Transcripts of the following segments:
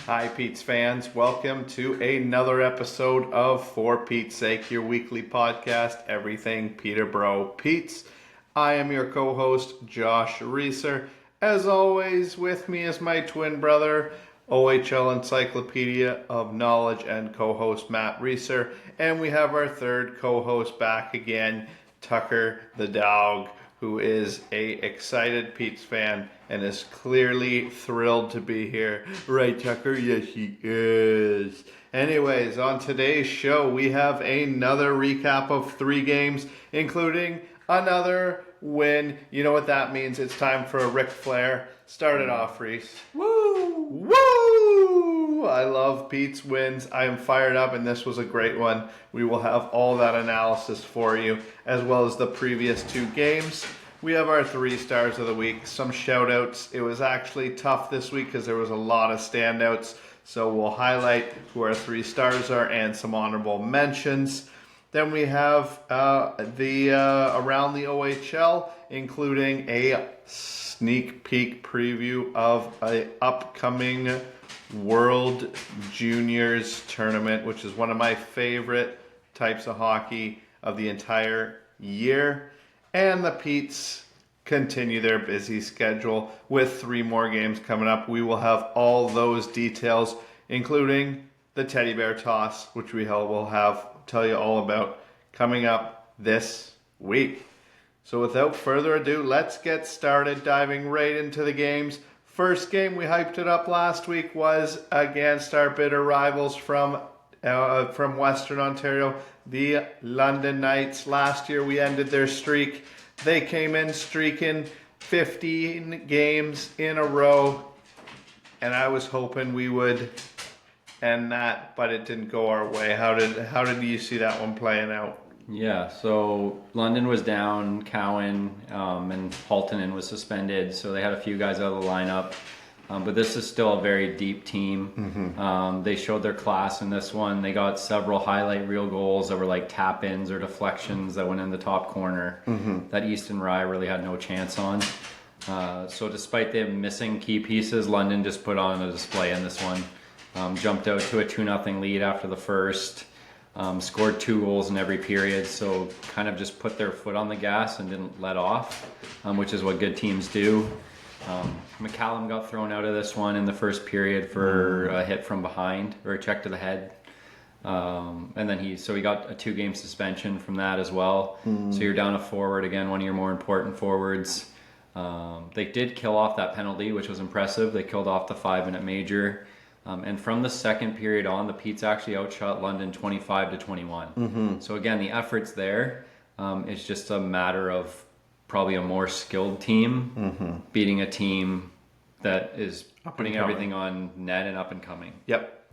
Hi, Pete's fans. Welcome to another episode of For Pete's Sake, your weekly podcast, Everything Peterborough Pete's. I am your co-host, Josh Reeser. As always, with me is my twin brother, OHL Encyclopedia of Knowledge and co-host Matt Reeser. And we have our third co-host back again, Tucker the dog, who is a excited Pete's fan and is clearly thrilled to be here. Right, Tucker? Yes, he is. Anyways, on today's show, we have another recap of 3 games, including another win. You know what that means. It's time for a Ric Flair. Start it off, Reese. Woo! Woo! I love Pete's wins. I am fired up, and this was a great one. We will have all that analysis for you, as well as the previous 2 games. We have our 3 stars of the week, some shout outs. It was actually tough this week because there was a lot of standouts. So we'll highlight who our 3 stars are and some honorable mentions. Then we have the around the OHL, including a sneak peek preview of an upcoming World Juniors tournament, which is one of my favorite types of hockey of the entire year. And the Petes continue their busy schedule with 3 more games coming up. We will have all those details, including the teddy bear toss, which we will tell you all about coming up this week. So without further ado, let's get started diving right into the games. First game, we hyped it up last week, was against our bitter rivals from Western Ontario, the London Knights. Last year we ended their streak. They came in streaking 15 games in a row, and I was hoping we would end that, but it didn't go our way. How did you see that one playing out? Yeah, so London was down, Cowan and Haltonen was suspended, so they had a few guys out of the lineup. But this is still a very deep team. Mm-hmm. They showed their class in this one. They got several highlight reel goals that were like tap-ins or deflections that went in the top corner that Easton Rye really had no chance on. So despite them missing key pieces, London just put on a display in this one. Jumped out to a 2-0 lead after the first. Scored 2 goals in every period, so kind of just put their foot on the gas and didn't let off, which is what good teams do. McCallum got thrown out of this one in the first period for a hit from behind, or a check to the head. And then he got a 2-game suspension from that as well. So you're down a forward, again, one of your more important forwards. They did kill off that penalty, which was impressive. They killed off the 5-minute major. And from the second period on, the Petes actually outshot London 25-21. So again, the effort's there. It's just a matter of probably a more skilled team beating a team that is putting everything on net and up and coming. Yep.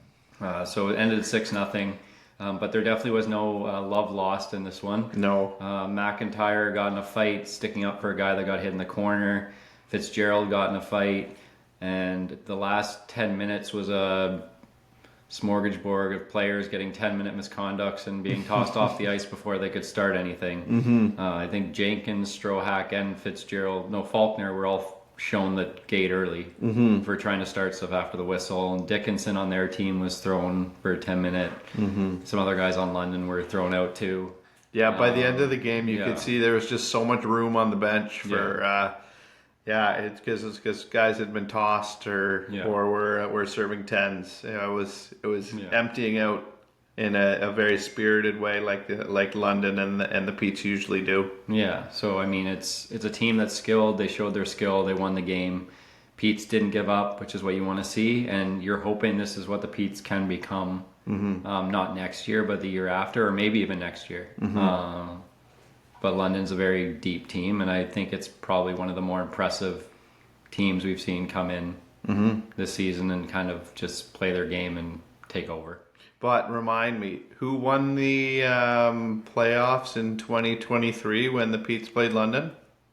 So it ended 6-0, but there definitely was no love lost in this one. No. McIntyre got in a fight, sticking up for a guy that got hit in the corner. Fitzgerald got in a fight, and the last 10 minutes was a smorgasbord of players getting 10-minute misconducts and being tossed off the ice before they could start anything. I think Jenkins, Strohack, and Faulkner were all shown the gate early for trying to start stuff after the whistle. And Dickinson on their team was thrown for a 10-minute. Some other guys on London were thrown out too. Yeah, by the end of the game, you could see there was just so much room on the bench for... it's because guys had been tossed or were serving 10s. It was emptying out in a very spirited way, like London and the Petes usually do. Yeah, so I mean it's a team that's skilled. They showed their skill. They won the game. Petes didn't give up, which is what you want to see, and you're hoping this is what the Petes can become. Not next year, but the year after, or maybe even next year. But London's a very deep team, and I think it's probably one of the more impressive teams we've seen come in this season and kind of just play their game and take over. But remind me, who won the playoffs in 2023 when the Petes played London?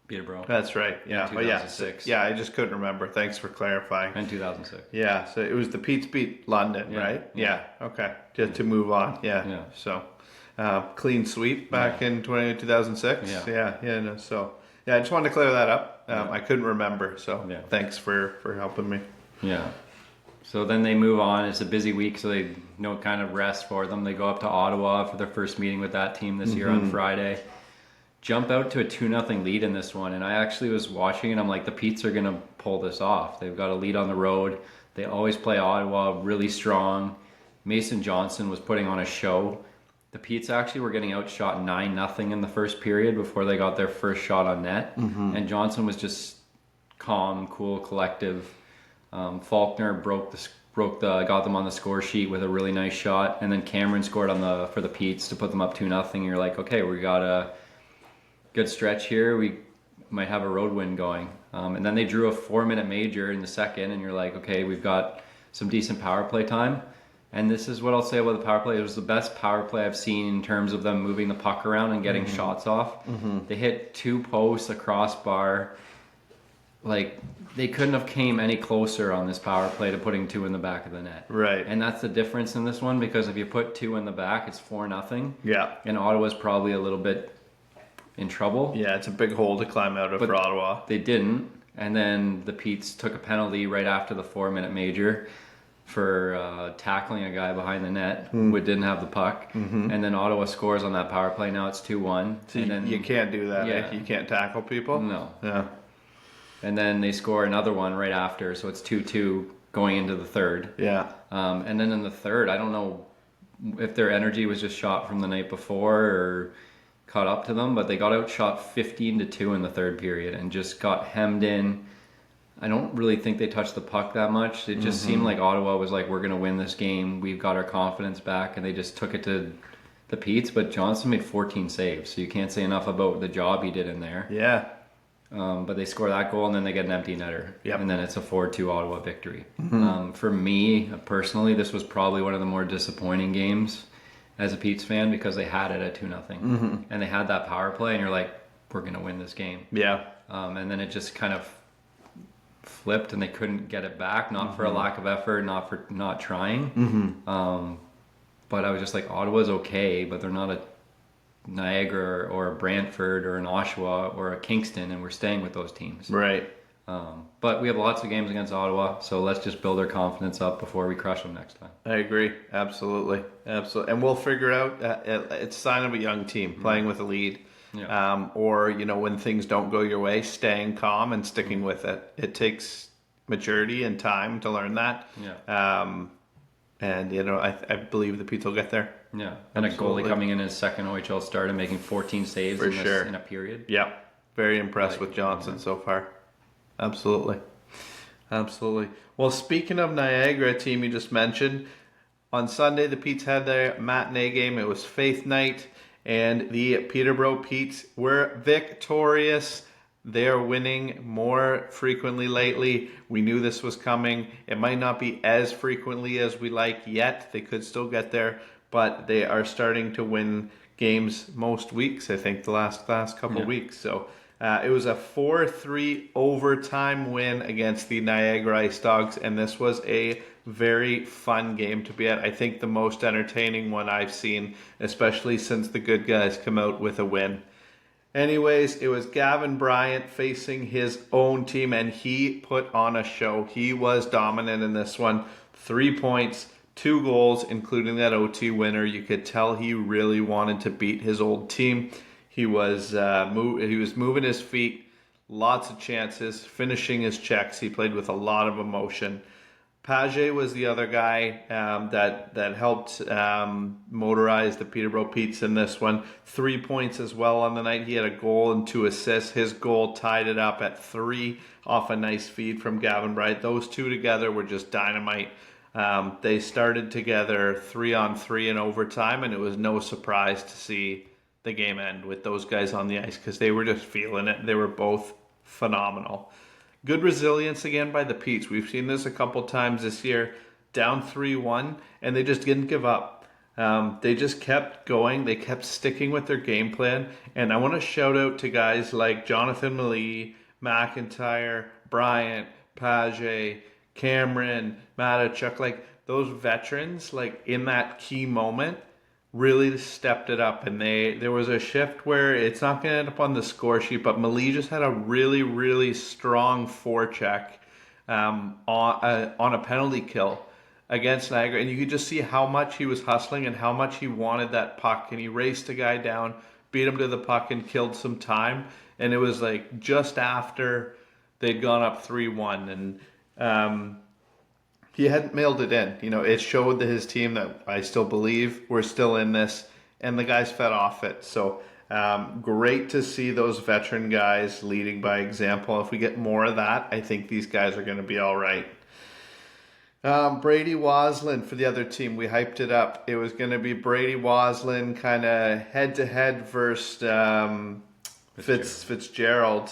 Peterborough. That's right. Yeah. 2006. Yeah, I just couldn't remember. Thanks for clarifying. And 2006. Yeah, so it was the Petes beat London, right? Yeah. Okay. Just to move on. Yeah. So... clean sweep back in 2006. So I just wanted to clear that up. I couldn't remember, so thanks for helping me. Yeah. So then they move on. It's a busy week, so they no kind of rest for them. They go up to Ottawa for their first meeting with that team this year on Friday. Jump out to a 2-0 lead in this one, and I actually was watching and I'm like, the Petes are gonna pull this off. They've got a lead on the road. They always play Ottawa really strong. Mason Johnson was putting on a show. The Petes actually were getting outshot 9-0 in the first period before they got their first shot on net, and Johnson was just calm, cool, collective. Faulkner got them on the score sheet with a really nice shot, and then Cameron scored for the Petes to put them up 2-0. You're like, okay, we got a good stretch here. We might have a road win going. And then they drew a 4-minute major in the second, and you're like, okay, we've got some decent power play time. And this is what I'll say about the power play. It was the best power play I've seen in terms of them moving the puck around and getting shots off. They hit 2 posts, a crossbar. Like, they couldn't have came any closer on this power play to putting 2 in the back of the net. Right. And that's the difference in this one, because if you put 2 in the back, it's 4-0. Yeah. And Ottawa's probably a little bit in trouble. Yeah, it's a big hole to climb out of for Ottawa. They didn't. And then the Petes took a penalty right after the 4-minute major for tackling a guy behind the net who didn't have the puck. And then Ottawa scores on that power play. Now it's 2-1. So and then, you can't do that. Yeah. You can't tackle people. No. Yeah. And then they score another one right after. So it's 2-2 going into the third. Yeah. And then in the third, I don't know if their energy was just shot from the night before or caught up to them, but they got outshot 15-2 in the third period and just got hemmed in. I don't really think they touched the puck that much. It just seemed like Ottawa was like, we're going to win this game. We've got our confidence back, and they just took it to the Petes. But Johnson made 14 saves, so you can't say enough about the job he did in there. Yeah. But they score that goal, and then they get an empty netter. Yep. And then it's a 4-2 Ottawa victory. For me, personally, this was probably one of the more disappointing games as a Petes fan, because they had it at 2-0. And they had that power play, and you're like, we're going to win this game. Yeah. And then it just kind of flipped, and they couldn't get it back, not for a lack of effort, not for not trying. But I was just like, Ottawa's okay, but they're not a Niagara or a Brantford or an Oshawa or a Kingston, and we're staying with those teams. Right. But we have lots of games against Ottawa, so let's just build our confidence up before we crush them next time. I agree. Absolutely. Absolutely. And we'll figure out, it's a sign of a young team playing with a lead. Yeah. Or, when things don't go your way, staying calm and sticking with it. It takes maturity and time to learn that. Yeah. And, I believe the Petes will get there. Yeah. And Absolutely. a goalie coming in his second OHL start and making 14 saves in a period. Yeah. Very impressed with Johnson so far. Absolutely. Absolutely. Well, speaking of Niagara, a team you just mentioned, on Sunday the Petes had their matinee game. It was Faith Night, and the Peterborough Petes were victorious. They are winning more frequently lately. We knew this was coming. It might not be as frequently as we like yet. They could still get there, but they are starting to win games most weeks, I think, the last couple weeks. So it was a 4-3 overtime win against the Niagara Ice Dogs, and this was a very fun game to be at. I think the most entertaining one I've seen, especially since the good guys come out with a win. Anyways, it was Gavin Bryant facing his own team, and he put on a show. He was dominant in this one. 3 points, 2 goals, including that OT winner. You could tell he really wanted to beat his old team. He was moving his feet, lots of chances, finishing his checks. He played with a lot of emotion. Page was the other guy that helped motorize the Peterborough Petes in this one. 3 points as well on the night. He had a goal and 2 assists. His goal tied it up at 3 off a nice feed from Gavin Bryant. Those two together were just dynamite. They started together 3-on-3 in overtime, and it was no surprise to see the game end with those guys on the ice because they were just feeling it. They were both phenomenal. Good resilience again by the Petes. We've seen this a couple times this year. Down 3-1, and they just didn't give up. They just kept going. They kept sticking with their game plan. And I want to shout out to guys like Jonathan Malee, McIntyre, Bryant, Page, Cameron, Matachuk. Like those veterans, like in that key moment, really stepped it up. And there was a shift where it's not going to end up on the score sheet, but Malee just had a really, really strong forecheck on a penalty kill against Niagara, and you could just see how much he was hustling and how much he wanted that puck, and he raced a guy down, beat him to the puck, and killed some time. And it was like just after they'd gone up 3-1, and he hadn't mailed it in. It showed that his team that I still believe we're still in this, and the guys fed off it. So great to see those veteran guys leading by example. If we get more of that, I think these guys are going to be all right. Brady Waslin for the other team. We hyped it up. It was going to be Brady Waslin kind of head-to-head versus Fitzgerald.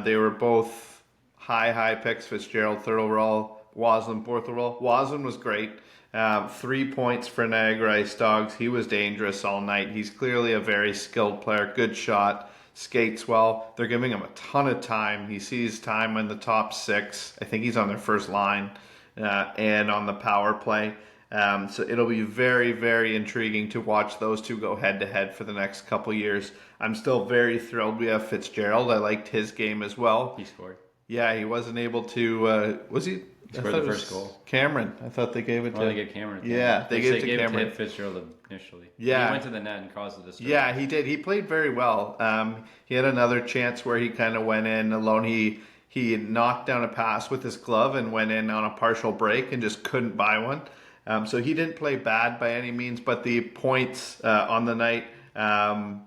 They were both high picks. Fitzgerald third overall, Waslin fourth overall. Waslin was great. 3 points for Niagara Ice Dogs. He was dangerous all night. He's clearly a very skilled player. Good shot. Skates well. They're giving him a ton of time. He sees time in the top six. I think he's on their first line. And on the power play. So it'll be very, very intriguing to watch those two go head-to-head for the next couple years. I'm still very thrilled we have Fitzgerald. I liked his game as well. He scored. Yeah, he wasn't able to... was he? He scored the first goal. Cameron. I thought they gave it to... they gave Cameron. Yeah, they gave it to Cameron. It to Fitzgerald initially. Yeah. He went to the net and caused a disturbance. Yeah, he did. He played very well. He had another chance where he kind of went in alone. He knocked down a pass with his glove and went in on a partial break and just couldn't buy one. So he didn't play bad by any means, but the points on the night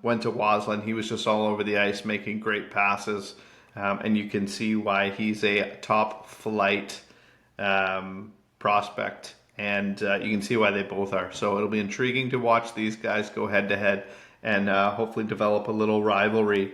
went to Waslin. He was just all over the ice making great passes. And you can see why he's a top flight prospect. And you can see why they both are. So it'll be intriguing to watch these guys go head to head and hopefully develop a little rivalry.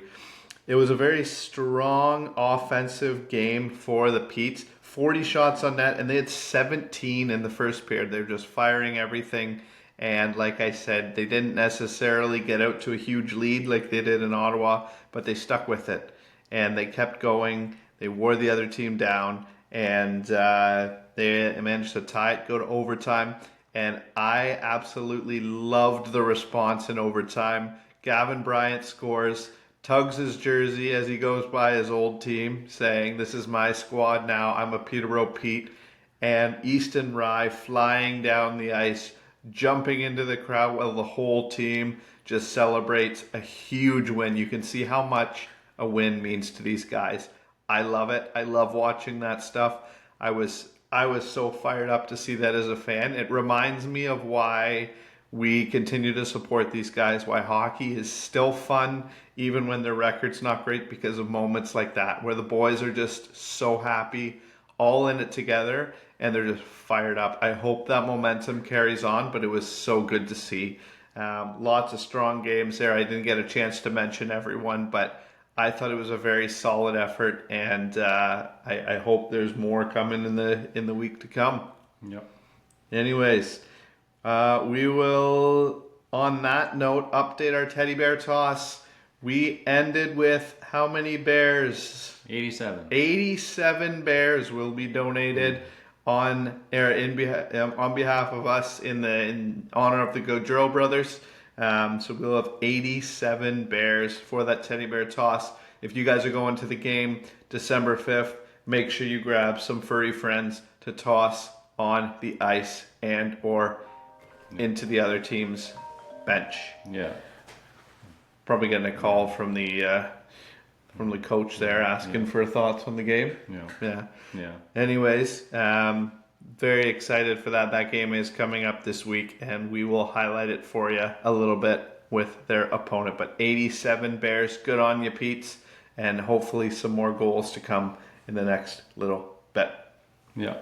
It was a very strong offensive game for the Petes. 40 shots on net, and they had 17 in the first period. They were just firing everything. And like I said, they didn't necessarily get out to a huge lead like they did in Ottawa, but they stuck with it. And they kept going. They wore the other team down, and they managed to tie it, go to overtime. And I absolutely loved the response in overtime. Gavin Bryant scores, tugs his jersey as he goes by his old team, saying, "This is my squad now. I'm a Peterborough Pete." And Easton Rye flying down the ice, jumping into the crowd while the whole team just celebrates a huge win. You can see how much a win means to these guys. I love it. I love watching that stuff. I was so fired up to see that as a fan. It reminds me of why we continue to support these guys, why hockey is still fun, even when their record's not great, because of moments like that, where the boys are just so happy, all in it together, and they're just fired up. I hope that momentum carries on, but it was so good to see. Lots of strong games there. I didn't get a chance to mention everyone, but I thought it was a very solid effort, and I hope there's more coming in the week to come. Yep. Anyways, we will, on that note, update our teddy bear toss. We ended with how many bears? 87. 87 bears will be donated on behalf of us in honor of the Gaudreau brothers. So we'll have 87 bears for that teddy bear toss. If you guys are going to the game December 5th, make sure you grab some furry friends to toss on the ice and or into the other team's bench. Yeah. Probably getting a call from the coach there asking for thoughts on the game. Yeah. Anyways, very excited for that. That game is coming up this week, and we will highlight it for you a little bit with their opponent. But 87 Bears, good on you, Pete's, and hopefully some more goals to come in the next little bit. Yeah.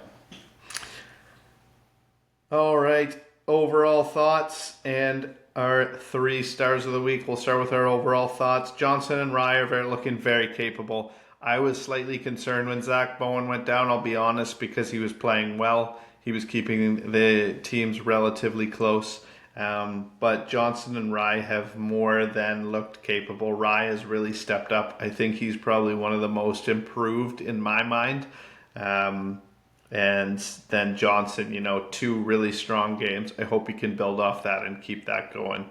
All right, overall thoughts and our 3 stars of the week. We'll start with our overall thoughts. Johnson and Rye are looking very capable. I was slightly concerned when Zach Bowen went down, I'll be honest, because he was playing well. He was keeping the teams relatively close. But Johnson and Rye have more than looked capable. Rye has really stepped up. I think he's probably one of the most improved in my mind. And then Johnson, 2 really strong games. I hope he can build off that and keep that going.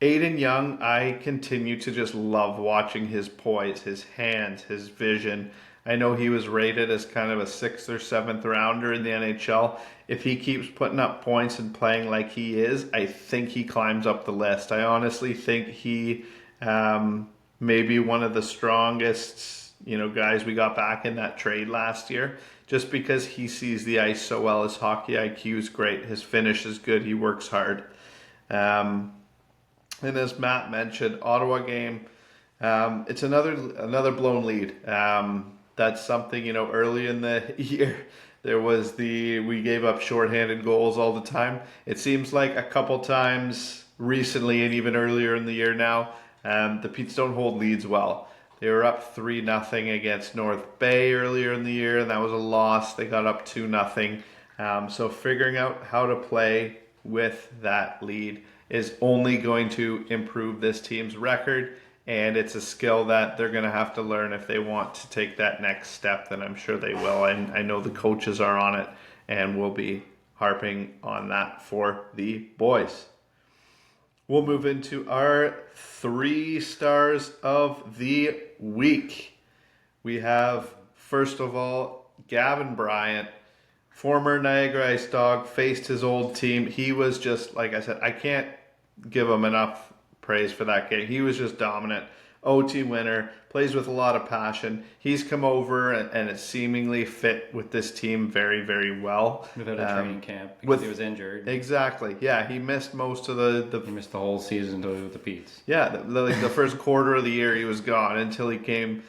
Aiden Young, I continue to just love watching his poise, his hands, his vision. I know he was rated as kind of a 6th or 7th rounder in the NHL. If he keeps putting up points and playing like he is, I think he climbs up the list. I honestly think he may be one of the strongest, guys we got back in that trade last year, just because he sees the ice so well. His hockey IQ is great. His finish is good. He works hard. And as Matt mentioned, Ottawa game, it's another blown lead. That's something, early in the year, we gave up shorthanded goals all the time. It seems like a couple times recently and even earlier in the year now, the Petes don't hold leads well. They were up 3-0 against North Bay earlier in the year, and that was a loss. They got up 2-0. So figuring out how to play with that lead is only going to improve this team's record, and it's a skill that they're going to have to learn if they want to take that next step, then I'm sure they will. And I know the coaches are on it, and we'll be harping on that for the boys. We'll move into our 3 stars of the week. We have, first of all, Gavin Bryant, former Niagra Ice Dog, faced his old team. He was just, like I said, I can't give him enough praise for that game. He was just dominant. OT winner, plays with a lot of passion. He's come over and it's seemingly fit with this team very, very well. Without a training camp because he was injured. Exactly. Yeah, he missed most of He missed the whole season with the Petes. Yeah, the first quarter of the year he was gone until he came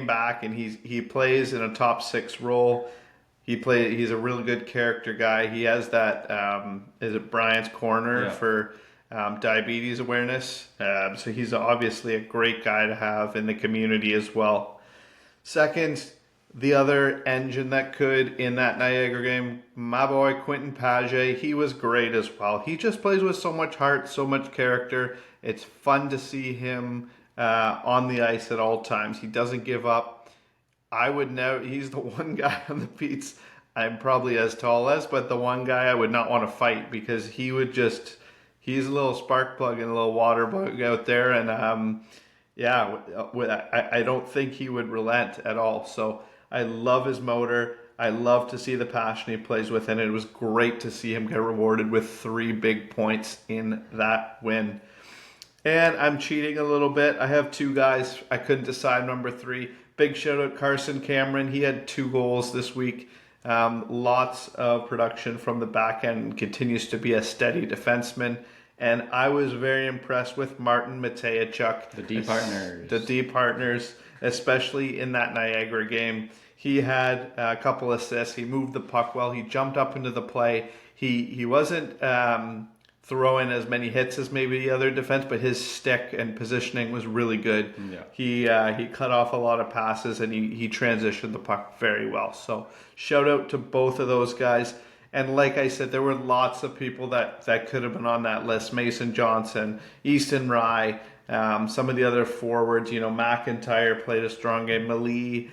back, and he plays in a top 6 role. He's a really good character guy. He has that is it Bryant's corner for diabetes awareness. So he's obviously a great guy to have in the community as well. Second, the other engine that could in that Niagara game, my boy Quentin Page, he was great as well. He just plays with so much heart, so much character. It's fun to see him on the ice at all times. He doesn't give up. He's the one guy on the Petes I'm probably as tall as, but the one guy I would not want to fight, because he's a little spark plug and a little water bug out there. And I don't think he would relent at all. So I love his motor. I love to see the passion he plays with, and it was great to see him get rewarded with 3 big points in that win. And I'm cheating a little bit. I have 2 guys. I couldn't decide number 3. Big shout out Carson Cameron. He had 2 goals this week. Lots of production from the back end. Continues to be a steady defenseman. And I was very impressed with Martin Matejchuk. The D partners. The D partners, especially in that Niagara game. He had a couple assists. He moved the puck well. He jumped up into the play. He wasn't throwing as many hits as maybe the other defense, but his stick and positioning was really good. Yeah. He cut off a lot of passes, and he transitioned the puck very well. So shout out to both of those guys. And like I said, there were lots of people that could have been on that list. Mason Johnson, Easton Rye, some of the other forwards. McIntyre played a strong game. Malee.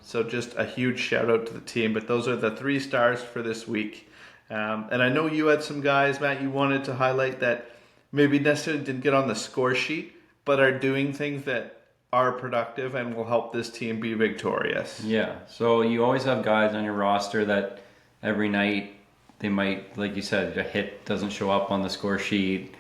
So just a huge shout out to the team. But those are the 3 stars for this week. And I know you had some guys, Matt, you wanted to highlight that maybe necessarily didn't get on the score sheet, but are doing things that are productive and will help this team be victorious. Yeah, so you always have guys on your roster that every night they might, like you said, a hit doesn't show up on the score sheet,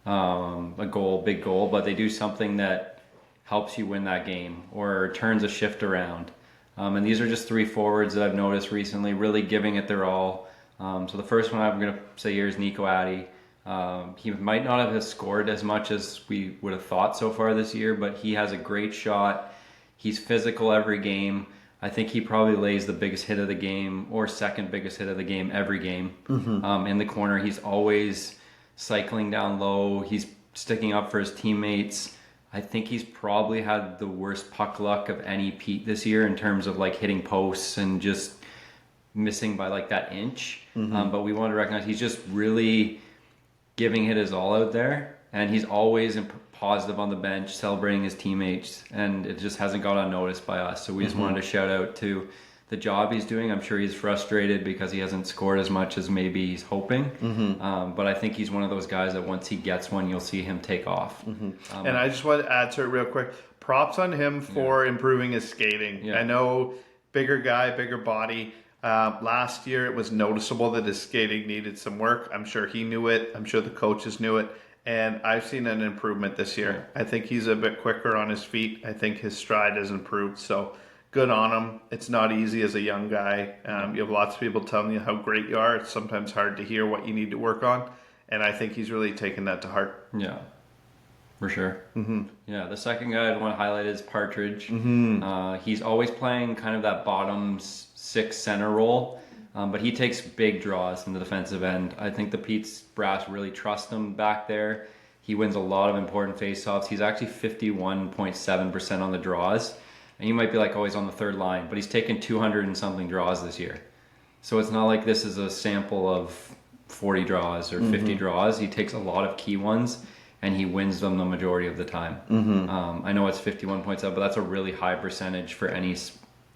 big goal, but they do something that helps you win that game or turns a shift around. And these are just 3 forwards that I've noticed recently really giving it their all. So the first one I'm going to say here is Nico Addy. He might not have scored as much as we would have thought so far this year, but he has a great shot. He's physical every game. I think he probably lays the biggest hit of the game or second biggest hit of the game every game. In the corner. He's always cycling down low. He's sticking up for his teammates. I think he's probably had the worst puck luck of any Pete this year in terms of like hitting posts and just missing by like that inch. But we want to recognize he's just really giving it his all out there, and he's always positive on the bench, celebrating his teammates, and it just hasn't gone unnoticed by us. So we just wanted to shout out to the job he's doing. I'm sure he's frustrated because he hasn't scored as much as maybe he's hoping. But I think he's one of those guys that once he gets one, you'll see him take off. And I just want to add to it real quick. props on him for improving his skating. Yeah. I know, bigger guy, bigger body. Last year, it was noticeable that his skating needed some work. I'm sure he knew it. I'm sure the coaches knew it. And I've seen an improvement this year. I think he's a bit quicker on his feet. I think his stride has improved. So good on him. It's not easy as a young guy. You have lots of people telling you how great you are. It's sometimes hard to hear what you need to work on. And I think he's really taken that to heart. Yeah, for sure. Yeah, the second guy I'd want to highlight is Partridge. He's always playing kind of that bottom six center role, but he takes big draws in the defensive end. I think the Pete's brass really trust him back there. He wins a lot of important faceoffs. He's actually 51.7% on the draws. And you might be like, oh, he's on the third line, but he's taken 200 and something draws this year. So it's not like this is a sample of 40 draws or 50 draws. He takes a lot of key ones and he wins them the majority of the time. I know it's 51.7, but that's a really high percentage for any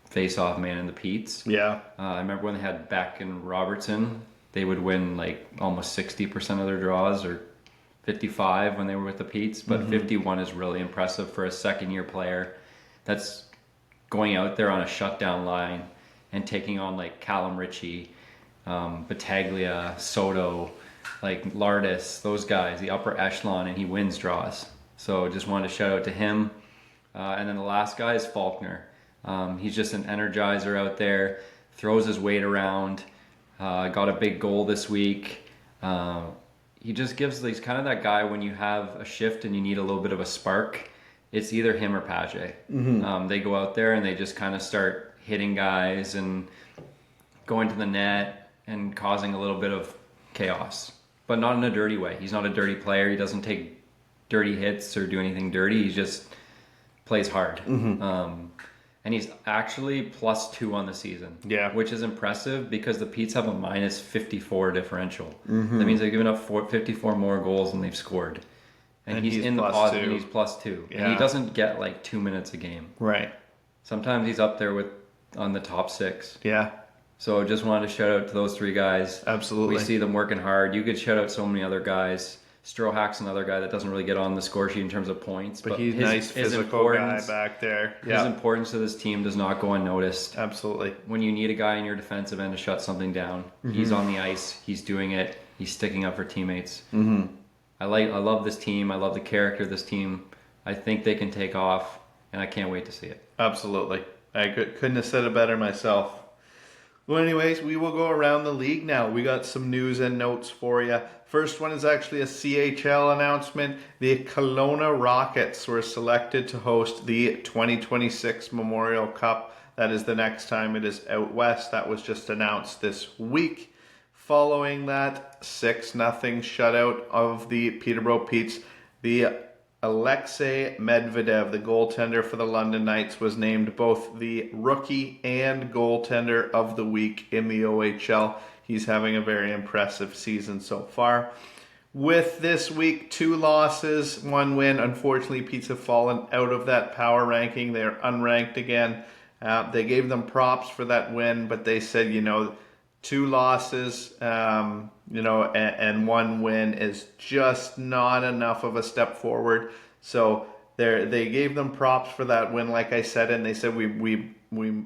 face-off man in the Pete's. Yeah. I remember when they had Beck and Robertson, they would win like almost 60% of their draws, or 55 when they were with the Pete's, but 51 is really impressive for a second-year player that's going out there on a shutdown line and taking on like Callum Ritchie, Battaglia, Soto, like Lardis, those guys, the upper echelon, and he wins draws. So just wanted to shout out to him. And then the last guy is Faulkner. He's just an energizer out there, throws his weight around, got a big goal this week. He just he's kind of that guy when you have a shift and you need a little bit of a spark. It's either him or Paget. They go out there and they just kind of start hitting guys and going to the net and causing a little bit of chaos, but not in a dirty way. He's not a dirty player. He doesn't take dirty hits or do anything dirty. He just plays hard. And he's actually +2 on the season, which is impressive because the Pete's have a -54 differential. That means they've given up 54 more goals than they've scored. And he's in the positive, and he's +2. And he doesn't get like 2 minutes a game. Right. Sometimes he's up there on the top 6. Yeah. So just wanted to shout out to those 3 guys. Absolutely. We see them working hard. You could shout out so many other guys. Strohack's another guy that doesn't really get on the score sheet in terms of points. But he's nice physical guy back there. His importance to this team does not go unnoticed. Absolutely. When you need a guy in your defensive end to shut something down, he's on the ice. He's doing it. He's sticking up for teammates. I love this team. I love the character of this team. I think they can take off, and I can't wait to see it. Absolutely. I couldn't have said it better myself. Well, anyways, we will go around the league now. We got some news and notes for you. First one is actually a CHL announcement. The Kelowna Rockets were selected to host the 2026 Memorial Cup. That is the next time it is out west. That was just announced this week. Following that 6-0 shutout of the Peterborough Petes, the Alexei Medvedev, the goaltender for the London Knights, was named both the rookie and goaltender of the week in the OHL. He's having a very impressive season so far. With this week, 2 losses, 1 win. Unfortunately, Petes have fallen out of that power ranking. They are unranked again. They gave them props for that win, but they said, 2 losses, and 1 win is just not enough of a step forward. So they gave them props for that win, like I said, and they said we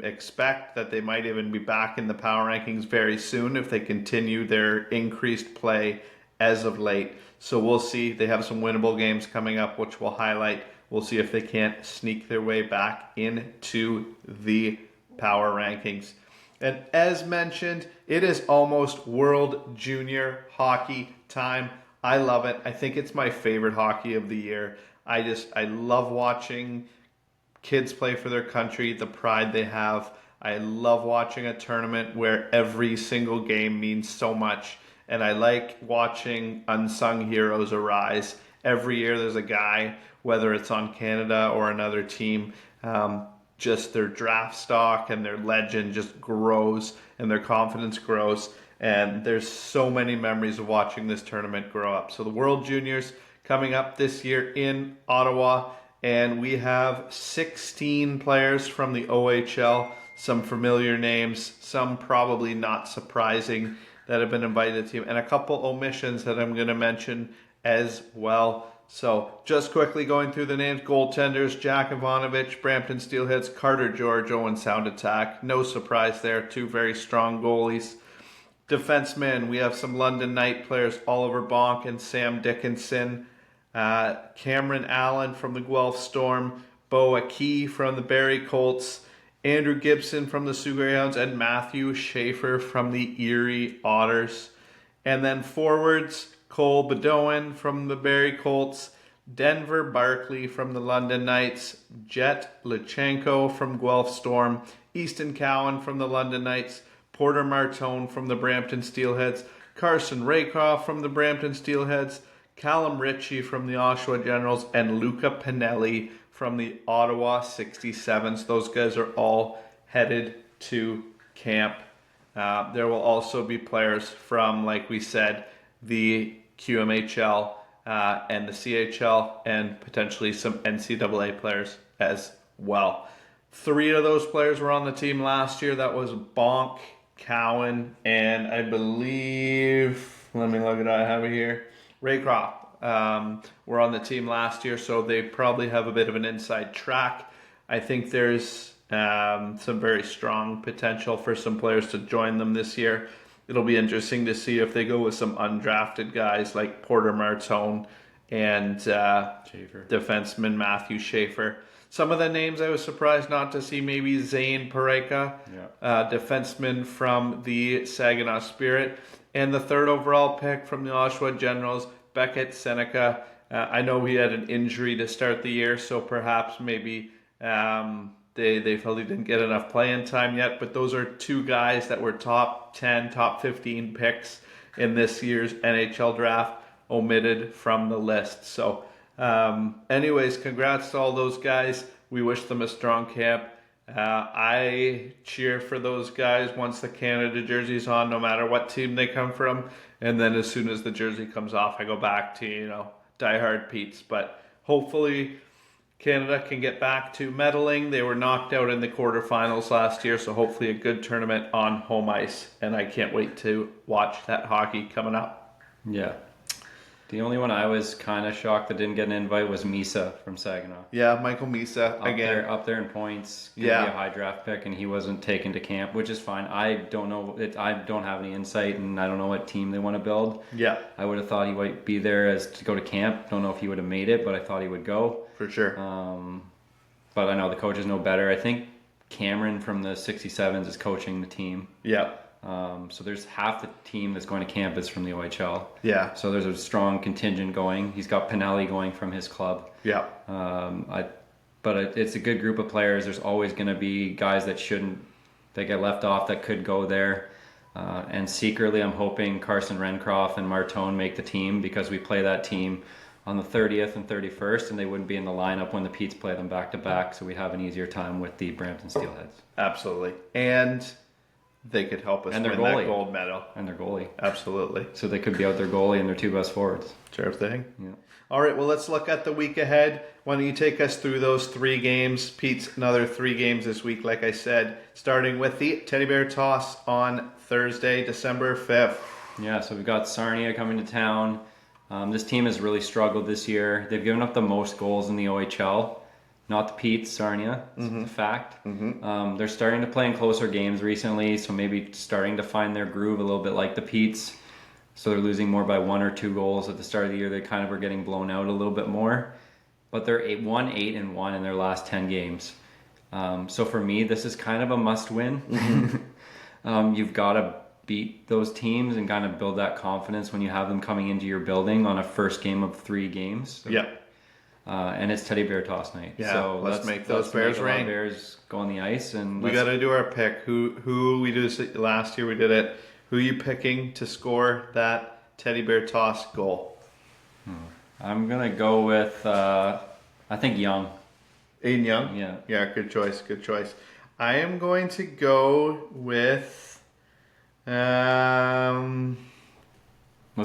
expect that they might even be back in the power rankings very soon if they continue their increased play as of late. So we'll see. They have some winnable games coming up, which we'll highlight. We'll see if they can't sneak their way back into the power rankings. And as mentioned, it is almost World Junior Hockey time. I love it. I think it's my favorite hockey of the year. I love watching kids play for their country, the pride they have. I love watching a tournament where every single game means so much. And I like watching unsung heroes arise. Every year there's a guy, whether it's on Canada or another team, just their draft stock and their legend just grows and their confidence grows. And there's so many memories of watching this tournament grow up. So the World Juniors coming up this year in Ottawa. And we have 16 players from the OHL, some familiar names, some probably not surprising that have been invited to, and a couple omissions that I'm going to mention as well. So just quickly going through the names: goaltenders, Jack Ivanovich, Brampton Steelheads, Carter George, Owen Sound Attack. No surprise there, two very strong goalies. Defensemen, we have some London Knight players, Oliver Bonk and Sam Dickinson. Cameron Allen from the Guelph Storm, Bo Akey from the Barrie Colts, Andrew Gibson from the Sioux Greyhounds, and Matthew Schaefer from the Erie Otters. And then forwards, Cole Bedoin from the Barrie Colts, Denver Barkley from the London Knights, Jet Lichenko from Guelph Storm, Easton Cowan from the London Knights, Porter Martone from the Brampton Steelheads, Carson Raycroft from the Brampton Steelheads, Callum Ritchie from the Oshawa Generals, and Luca Pinelli from the Ottawa 67s. Those guys are all headed to camp. There will also be players from, like we said, the QMHL and the CHL, and potentially some NCAA players as well. 3 of those players were on the team last year. That was Bonk, Cowan, and I believe, let me look at it, I have it here, Raycroft were on the team last year, so they probably have a bit of an inside track. I think there's some very strong potential for some players to join them this year. It'll be interesting to see if they go with some undrafted guys like Porter Martone and defenseman Matthew Schaefer. Some of the names I was surprised not to see, maybe Zane Pareka, defenseman from the Saginaw Spirit, and the 3rd overall pick from the Oshawa Generals, Beckett Seneca. I know he had an injury to start the year, so perhaps maybe they felt he didn't get enough playing time yet, but those are 2 guys that were top 10, top 15 picks in this year's NHL draft, omitted from the list. So anyways, congrats to all those guys. We wish them a strong camp. I cheer for those guys once the Canada jersey's on, no matter what team they come from. And then as soon as the jersey comes off, I go back to, diehard Pete's. But hopefully Canada can get back to medaling. They were knocked out in the quarterfinals last year, so hopefully a good tournament on home ice. And I can't wait to watch that hockey coming up. Yeah. The only one I was kind of shocked that didn't get an invite was Misa from Saginaw. Yeah, Michael Misa again. Up there in points. Could be a high draft pick, and he wasn't taken to camp, which is fine. I don't know. I don't have any insight, and I don't know what team they want to build. Yeah. I would have thought he might be there as to go to camp. Don't know if he would have made it, but I thought he would go. For sure. But I know the coaches know better. I think Cameron from the 67s is coaching the team. Yeah. So there's half the team that's going to camp is from the OHL. Yeah. So there's a strong contingent going. He's got Pinelli going from his club. Yeah. But it's a good group of players. There's always going to be guys that get left off that could go there. And secretly, I'm hoping Carson Rencroft and Martone make the team, because we play that team on the 30th and 31st, and they wouldn't be in the lineup when the Petes play them back to back. So we have an easier time with the Brampton Steelheads. Absolutely. And they could help us win that gold medal. And their goalie. Absolutely. So they could be out their goalie and their 2 best forwards. Sure thing. Yeah. All right, well, let's look at the week ahead. Why don't you take us through those 3 games? Pete's another 3 games this week, like I said, starting with the Teddy Bear Toss on Thursday, December 5th. Yeah, so we've got Sarnia coming to town. This team has really struggled this year. They've given up the most goals in the OHL. Not the Pete's, Sarnia. It's a fact. Mm-hmm. They're starting to play in closer games recently, so maybe starting to find their groove a little bit like the Pete's. So they're losing more by 1 or 2 goals at the start of the year. They kind of were getting blown out a little bit more. But they're 8-1 in their last 10 games. So for me, this is kind of a must-win. Mm-hmm. You've got to beat those teams and kind of build that confidence when you have them coming into your building on a first game of 3 games. So, yeah. And it's Teddy Bear Toss night. Yeah, so let's make those Bears rain. Bears go on the ice, and we got to do our pick. Who we did this last year? We did it. Who are you picking to score that Teddy Bear Toss goal? I'm gonna go with I think Young. Aiden Young. Yeah. Yeah. Good choice. Good choice. I am going to go with. Let's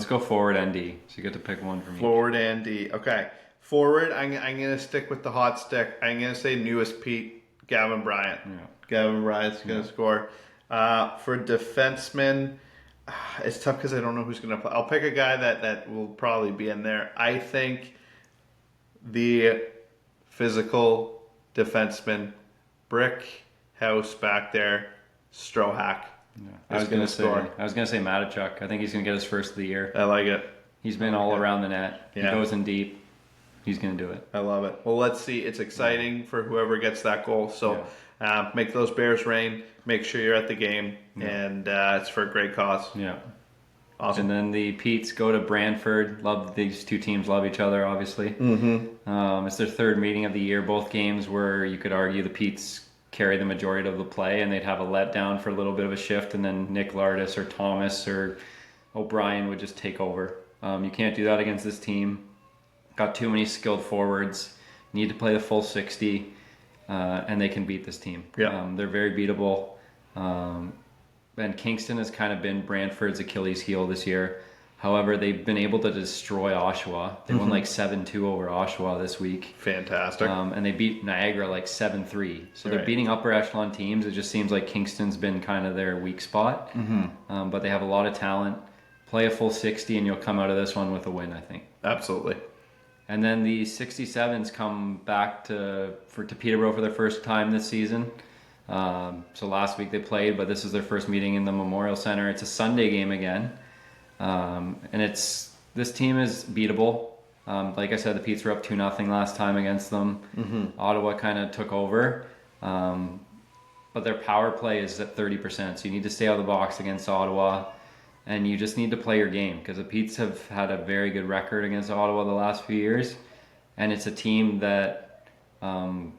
go forward and D. So you get to pick one from each. Forward and D. Okay. Forward, I'm going to stick with the hot stick. I'm going to say newest Pete, Gavin Bryant. Yeah. Gavin Bryant's going to score. For defensemen, it's tough because I don't know who's going to play. I'll pick a guy that will probably be in there. I think the physical defenseman, brick house back there, Strohack. Yeah. I was gonna say Matachuk. I think he's gonna get his first of the year. I like it. He's been all around the net. Yeah. He goes in deep. He's gonna do it. I love it. Well, let's see. It's exciting for whoever gets that goal. So make those Bears rain. Make sure you're at the game, and it's for a great cause. Yeah. Awesome. And then the Petes go to Brantford. These two teams love each other, obviously. Mm-hmm. It's their third meeting of the year. Both games where you could argue the Petes carry the majority of the play, and they'd have a letdown for a little bit of a shift, and then Nick Lardis or Thomas or O'Brien would just take over. You can't do that against this team. Got too many skilled forwards. Need to play the full 60, and they can beat this team. Yeah. They're very beatable. And Kingston has kind of been Brantford's Achilles heel this year. However, they've been able to destroy Oshawa. They won like 7-2 over Oshawa this week. Fantastic. And they beat Niagara like 7-3. So they're beating upper echelon teams. It just seems like Kingston's been kind of their weak spot. But they have a lot of talent. Play a full 60 and you'll come out of this one with a win, I think. Absolutely. And then the 67s come back to Peterborough for their first time this season. So last week they played, but this is their first meeting in the Memorial Center. It's a Sunday game again. And this team is beatable. Like I said, the Petes were up 2-0 last time against them. Ottawa kind of took over. But their power play is at 30%. So you need to stay out of the box against Ottawa. And you just need to play your game, because the Petes have had a very good record against Ottawa the last few years. And it's a team that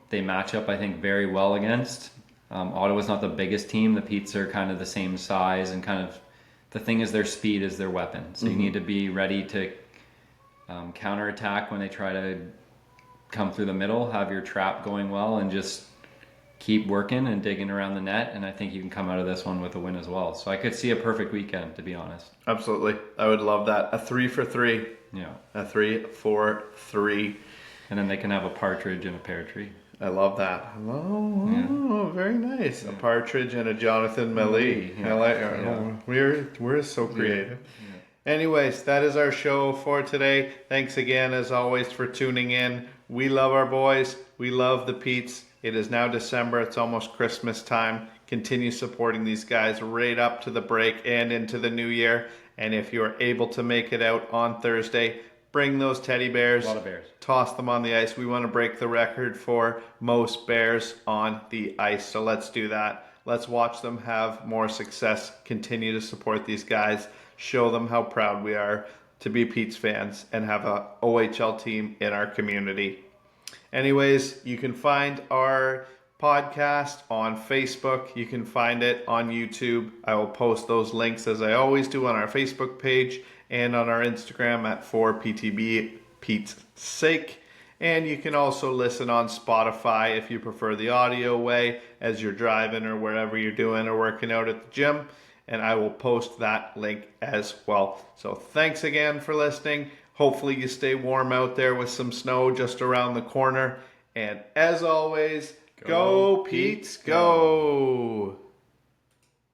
they match up, I think, very well against. Ottawa's not the biggest team. The Petes are kind of the same size, and kind of the thing is their speed is their weapon. So you need to be ready to counterattack when they try to come through the middle, have your trap going well, and just keep working and digging around the net. And I think you can come out of this one with a win as well. So I could see a perfect weekend, to be honest. Absolutely. I would love that. A 3 for 3. Yeah. A 3 for 3. And then they can have a partridge and a pear tree. I love that. Oh, very nice. A partridge and a Jonathan Malie. Yeah. I like it. Yeah. We're so creative. Yeah. Anyways, that is our show for today. Thanks again, as always, for tuning in. We love our boys. We love the Petes. It is now December. It's almost Christmas time. Continue supporting these guys right up to the break and into the new year. And if you're able to make it out on Thursday, bring those teddy bears. A lot of bears. Toss them on the ice. We want to break the record for most bears on the ice. So let's do that. Let's watch them have more success. Continue to support these guys. Show them how proud we are to be Pete's fans and have a OHL team in our community. Anyways, you can find our podcast on Facebook. You can find it on YouTube. I will post those links, as I always do, on our Facebook page and on our Instagram at 4PTB Pete's Sake. And you can also listen on Spotify if you prefer the audio way, as you're driving or wherever you're doing or working out at the gym. And I will post that link as well. So thanks again for listening. Hopefully you stay warm out there with some snow just around the corner. And as always, go Pete's, go!